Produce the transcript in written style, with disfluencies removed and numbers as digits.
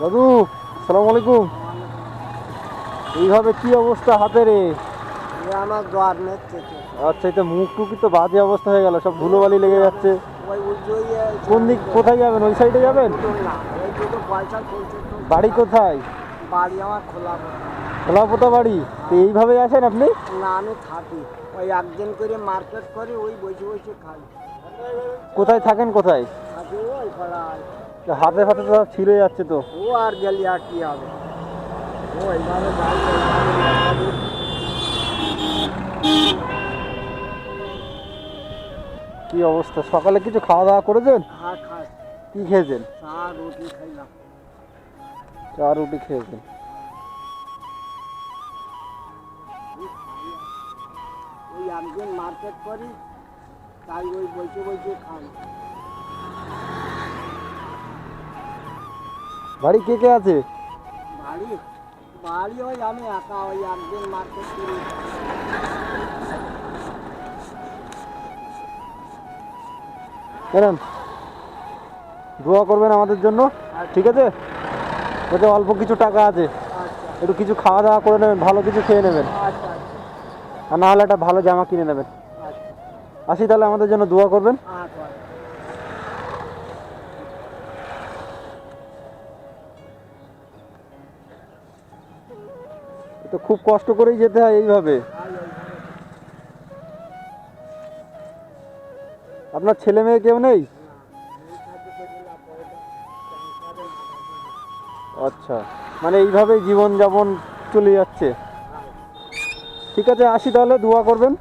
দাদু, আসসালামু আলাইকুম। এইভাবে কি অবস্থা হাতে রে? আমার দোয়ার নেচ্ছে আচ্ছা, এটা মুখ টুকি তো বাজে অবস্থা হয়ে গেল, সব ধুলোবালি লেগে যাচ্ছে। ওই কোন দিক, কোথায় যাবেন? ওই সাইডে যাবেন? না ওই দুটো পয়সা খুলছে তো বাড়ি কোথায়? বাড়ি আমার খোলা খোলাপোতা বাড়ি। তো এইভাবে আসেন আপনি? না আমি থাকি ওই একদিন করে মার্কেট করে ওই বসে বসে খাই। কোথায় থাকেন, কোথায়? থাকি ওই পাড়ায়। হাতে ফাতে তো সব ছিঁড়ে যাচ্ছে তো। ও আর গেলি আর কি হবে, ও এইভাবে যাই এইভাবে কি অবস্থা? সকালে কিছু খাওয়া দাওয়া করেছেন? খাই। কি খেয়েছেন? চা রুটি খাইলাম। চা রুটি খেয়েছেন? ওই একদিন মার্কেট করি তাই ওই বসে বসে খাই। বাড়ি কে কে আছে? বাড়ি বাড়ি ওই আমি একা ওই একদিন মার্কেট করি। কেন, দোয়া করবেন আমাদের জন্য, ঠিক আছে? ওতে অল্প কিছু টাকা আছে, আচ্ছা একটু কিছু খাওয়া দাওয়া করে নেবেন, ভালো কিছু খেয়ে নেবেন, আচ্ছা আর না হলে একটা ভালো জামা কিনে নেবেন। আচ্ছা আসি তাহলে, আমাদের জন্য দোয়া করবেন। আচ্ছা। তো খুব কষ্ট করেই যেতে হয় এইভাবে। আপনার ছেলে মেয়ে কেউ নেই? আচ্ছা, মানে এইভাবেই জীবন যাপন চলে যাচ্ছে। ঠিক আছে, আসি তাহলে, দোয়া করবেন।